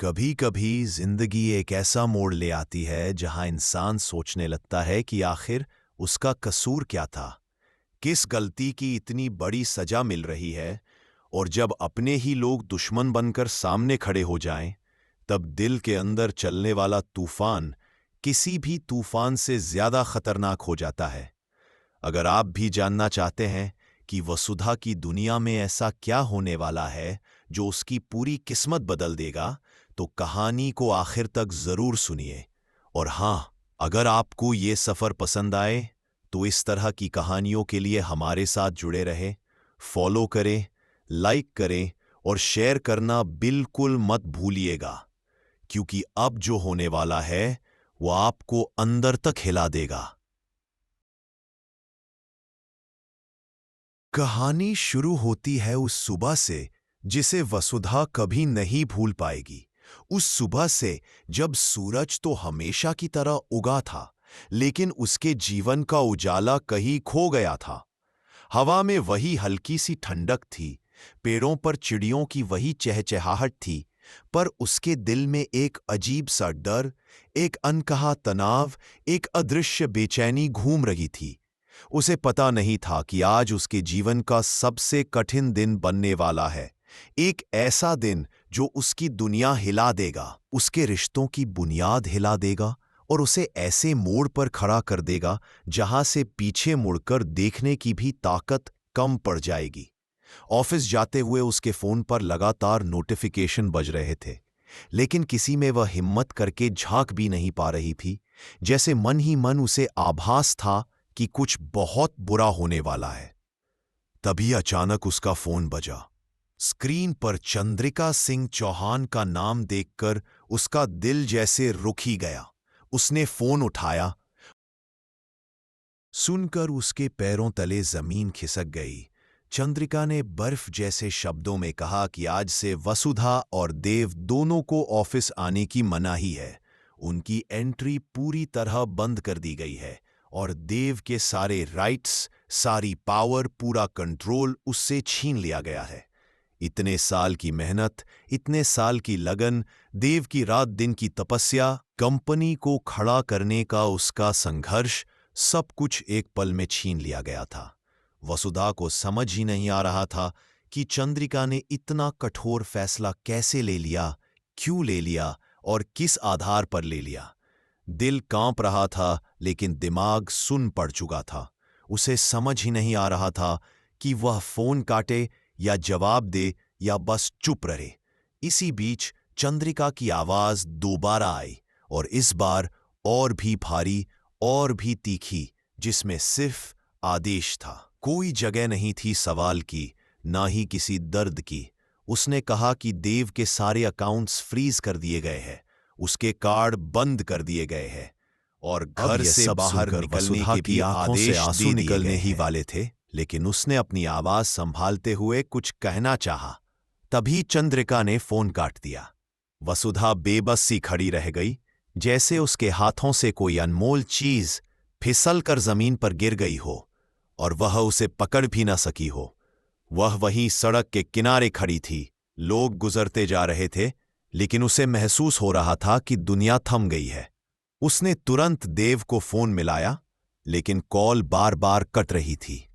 कभी कभी जिंदगी एक ऐसा मोड़ ले आती है जहां इंसान सोचने लगता है कि आखिर उसका कसूर क्या था, किस गलती की इतनी बड़ी सजा मिल रही है। और जब अपने ही लोग दुश्मन बनकर सामने खड़े हो जाएं, तब दिल के अंदर चलने वाला तूफान किसी भी तूफान से ज्यादा खतरनाक हो जाता है। अगर आप भी जानना चाहते हैं कि वसुधा की दुनिया में ऐसा क्या होने वाला है जो उसकी पूरी किस्मत बदल देगा, तो कहानी को आखिर तक जरूर सुनिए। और हां, अगर आपको ये सफर पसंद आए तो इस तरह की कहानियों के लिए हमारे साथ जुड़े रहें, फॉलो करें, लाइक करें और शेयर करना बिल्कुल मत भूलिएगा, क्योंकि अब जो होने वाला है वो आपको अंदर तक हिला देगा। कहानी शुरू होती है उस सुबह से जिसे वसुधा कभी नहीं भूल पाएगी। उस सुबह से जब सूरज तो हमेशा की तरह उगा था, लेकिन उसके जीवन का उजाला कहीं खो गया था। हवा में वही हल्की सी ठंडक थी, पेड़ों पर चिड़ियों की वही चहचहाहट थी, पर उसके दिल में एक अजीब सा डर, एक अनकहा तनाव, एक अदृश्य बेचैनी घूम रही थी। उसे पता नहीं था कि आज उसके जीवन का सबसे कठिन दिन बनने वाला है। एक ऐसा दिन जो उसकी दुनिया हिला देगा, उसके रिश्तों की बुनियाद हिला देगा और उसे ऐसे मोड़ पर खड़ा कर देगा जहां से पीछे मुड़कर देखने की भी ताकत कम पड़ जाएगी। ऑफिस जाते हुए उसके फोन पर लगातार नोटिफिकेशन बज रहे थे, लेकिन किसी में वह हिम्मत करके झांक भी नहीं पा रही थी। जैसे मन ही मन उसे आभास था कि कुछ बहुत बुरा होने वाला है। तभी अचानक उसका फोन बजा। स्क्रीन पर चंद्रिका सिंह चौहान का नाम देखकर उसका दिल जैसे रुक ही गया। उसने फोन उठाया। सुनकर उसके पैरों तले जमीन खिसक गई। चंद्रिका ने बर्फ जैसे शब्दों में कहा कि आज से वसुधा और देव दोनों को ऑफिस आने की मनाही है। उनकी एंट्री पूरी तरह बंद कर दी गई है और देव के सारे राइट्स, सारी पावर, पूरा कंट्रोल उससे छीन लिया गया है। इतने साल की मेहनत, इतने साल की लगन, देव की रात दिन की तपस्या, कंपनी को खड़ा करने का उसका संघर्ष, सब कुछ एक पल में छीन लिया गया था। वसुधा को समझ ही नहीं आ रहा था कि चंद्रिका ने इतना कठोर फैसला कैसे ले लिया, क्यों ले लिया और किस आधार पर ले लिया। दिल कांप रहा था, लेकिन दिमाग सुन पड़ चुका था। उसे समझ ही नहीं आ रहा था कि वह फोन काटे या जवाब दे या बस चुप रहे। इसी बीच चंद्रिका की आवाज दोबारा आई, और इस बार और भी भारी और भी तीखी, जिसमें सिर्फ आदेश था। कोई जगह नहीं थी सवाल की, ना ही किसी दर्द की। उसने कहा कि देव के सारे अकाउंट्स फ्रीज कर दिए गए हैं, उसके कार्ड बंद कर दिए गए हैं और घर से बाहर निकलने के भी आदेश आंसू निकलने ही वाले थे। लेकिन उसने अपनी आवाज संभालते हुए कुछ कहना चाहा। तभी चंद्रिका ने फोन काट दिया। वसुधा बेबस सी खड़ी रह गई, जैसे उसके हाथों से कोई अनमोल चीज फिसल कर जमीन पर गिर गई हो और वह उसे पकड़ भी न सकी हो। वह वहीं सड़क के किनारे खड़ी थी। लोग गुजरते जा रहे थे, लेकिन उसे महसूस हो रहा था कि दुनिया थम गई है। उसने तुरंत देव को फोन मिलाया, लेकिन कॉल बार बार कट रही थी।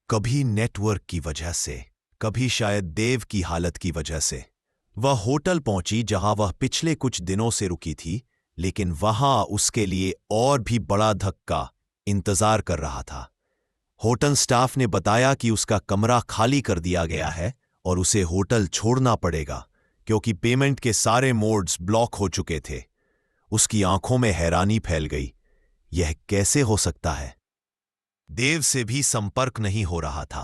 कभी नेटवर्क की वजह से, कभी शायद देव की हालत की वजह से। वह होटल पहुंची जहां वह पिछले कुछ दिनों से रुकी थी, लेकिन वहां उसके लिए और भी बड़ा धक्का इंतजार कर रहा था। होटल स्टाफ ने बताया कि उसका कमरा खाली कर दिया गया है और उसे होटल छोड़ना पड़ेगा, क्योंकि पेमेंट के सारे मोड्स ब्लॉक हो चुके थे। उसकी आंखों में हैरानी फैल गई। यह कैसे हो सकता है? देव से भी संपर्क नहीं हो रहा था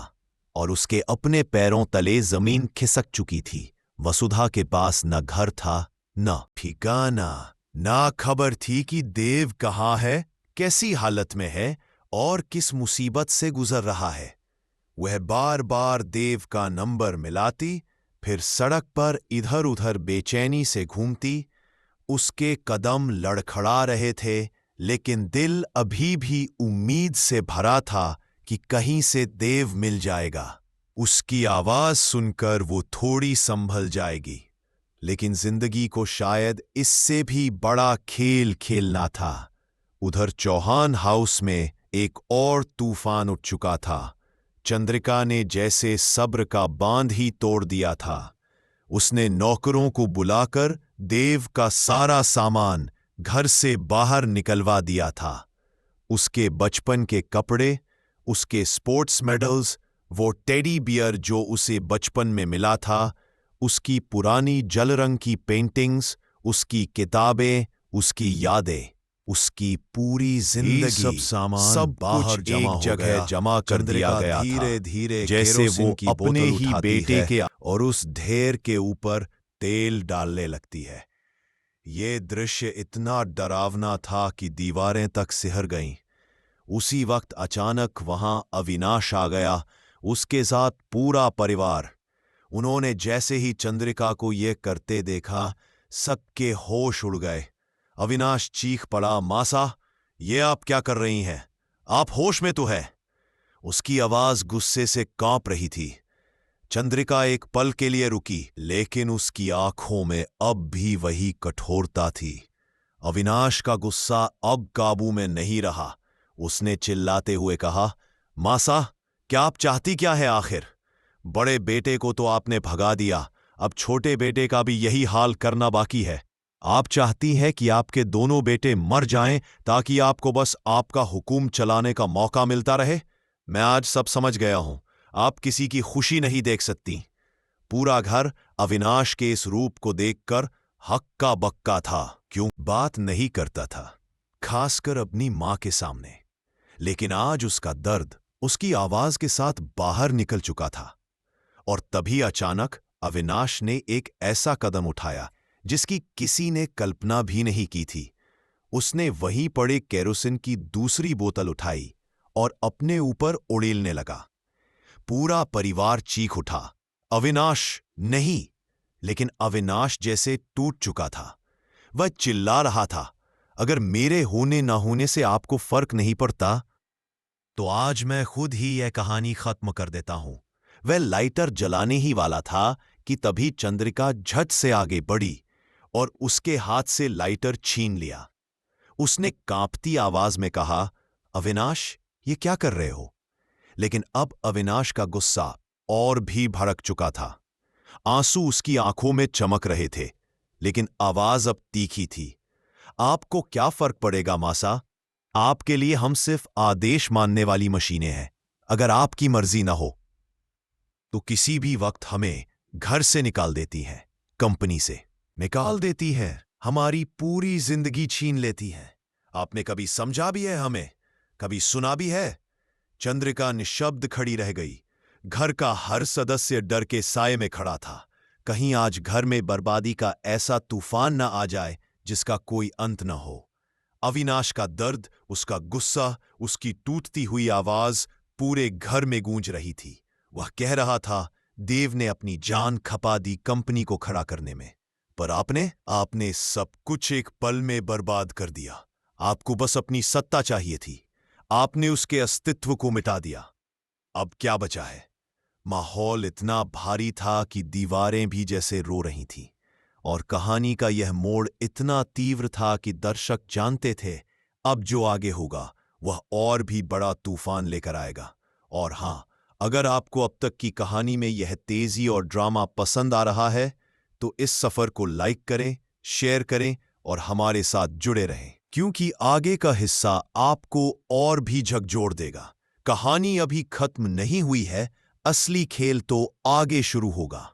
और उसके अपने पैरों तले जमीन खिसक चुकी थी। वसुधा के पास न घर था, न ठिकाना, ना खबर थी कि देव कहाँ है, कैसी हालत में है और किस मुसीबत से गुजर रहा है। वह बार बार देव का नंबर मिलाती, फिर सड़क पर इधर उधर बेचैनी से घूमती। उसके कदम लड़खड़ा रहे थे, लेकिन दिल अभी भी उम्मीद से भरा था कि कहीं से देव मिल जाएगा। उसकी आवाज सुनकर वो थोड़ी संभल जाएगी। लेकिन जिंदगी को शायद इससे भी बड़ा खेल खेलना था। उधर चौहान हाउस में एक और तूफान उठ चुका था। चंद्रिका ने जैसे सब्र का बांध ही तोड़ दिया था। उसने नौकरों को बुलाकर देव का सारा सामान घर से बाहर निकलवा दिया था। उसके बचपन के कपड़े, उसके स्पोर्ट्स मेडल्स, वो टेडी बियर जो उसे बचपन में मिला था, उसकी पुरानी जल रंग की पेंटिंग्स, उसकी किताबें, उसकी यादें, उसकी पूरी जिंदगी, सब सामान सब बाहर कुछ जमा एक हो जगह गया। जमा कर दिया चंद्रिका गया था। धीरे धीरे जैसे केरोसिन वो की अपने बोतल ही उठाती बेटे है के और उस ढेर के ऊपर तेल डालने लगती है। ये दृश्य इतना डरावना था कि दीवारें तक सिहर गईं। उसी वक्त अचानक वहां अविनाश आ गया, उसके साथ पूरा परिवार। उन्होंने जैसे ही चंद्रिका को यह करते देखा, सबके होश उड़ गए। अविनाश चीख पड़ा, मासा, ये आप क्या कर रही हैं? आप होश में तो है? उसकी आवाज गुस्से से कांप रही थी। चंद्रिका एक पल के लिए रुकी, लेकिन उसकी आंखों में अब भी वही कठोरता थी। अविनाश का गुस्सा अब काबू में नहीं रहा। उसने चिल्लाते हुए कहा, मासा, क्या आप चाहती क्या है आखिर? बड़े बेटे को तो आपने भगा दिया, अब छोटे बेटे का भी यही हाल करना बाकी है। आप चाहती हैं कि आपके दोनों बेटे मर जाएं ताकि आपको बस आपका हुकूम चलाने का मौका मिलता रहे? मैं आज सब समझ गया हूं। आप किसी की खुशी नहीं देख सकती। पूरा घर अविनाश के इस रूप को देखकर हक्का बक्का था। क्यों बात नहीं करता था, खासकर अपनी मां के सामने। लेकिन आज उसका दर्द उसकी आवाज के साथ बाहर निकल चुका था। और तभी अचानक अविनाश ने एक ऐसा कदम उठाया जिसकी किसी ने कल्पना भी नहीं की थी। उसने वहीं पड़े केरोसिन की दूसरी बोतल उठाई और अपने ऊपर उड़ेलने लगा। पूरा परिवार चीख उठा। अविनाश नहीं, लेकिन अविनाश जैसे टूट चुका था। वह चिल्ला रहा था, अगर मेरे होने ना होने से आपको फर्क नहीं पड़ता तो आज मैं खुद ही यह कहानी खत्म कर देता हूं। वह लाइटर जलाने ही वाला था कि तभी चंद्रिका झट से आगे बढ़ी और उसके हाथ से लाइटर छीन लिया। उसने कांपती आवाज में कहा, अविनाश, ये क्या कर रहे हो? लेकिन अब अविनाश का गुस्सा और भी भड़क चुका था। आंसू उसकी आंखों में चमक रहे थे, लेकिन आवाज अब तीखी थी। आपको क्या फर्क पड़ेगा मासा? आपके लिए हम सिर्फ आदेश मानने वाली मशीनें हैं। अगर आपकी मर्जी ना हो तो किसी भी वक्त हमें घर से निकाल देती हैं, कंपनी से निकाल देती हैं, हमारी पूरी जिंदगी छीन लेती हैं। आपने कभी समझा भी है हमें? कभी सुना भी है? चंद्रिका निशब्द खड़ी रह गई। घर का हर सदस्य डर के साए में खड़ा था। कहीं आज घर में बर्बादी का ऐसा तूफान न आ जाए जिसका कोई अंत न हो। अविनाश का दर्द, उसका गुस्सा, उसकी टूटती हुई आवाज पूरे घर में गूंज रही थी। वह कह रहा था, देव ने अपनी जान खपा दी कंपनी को खड़ा करने में, पर आपने सब कुछ एक पल में बर्बाद कर दिया। आपको बस अपनी सत्ता चाहिए थी। आपने उसके अस्तित्व को मिटा दिया। अब क्या बचा है? माहौल इतना भारी था कि दीवारें भी जैसे रो रही थीं। और कहानी का यह मोड़ इतना तीव्र था कि दर्शक जानते थे अब जो आगे होगा वह और भी बड़ा तूफान लेकर आएगा। और हां, अगर आपको अब तक की कहानी में यह तेजी और ड्रामा पसंद आ रहा है तो इस सफर को लाइक करें, शेयर करें और हमारे साथ जुड़े रहें, क्योंकि आगे का हिस्सा आपको और भी झकझोर देगा। कहानी अभी खत्म नहीं हुई है, असली खेल तो आगे शुरू होगा।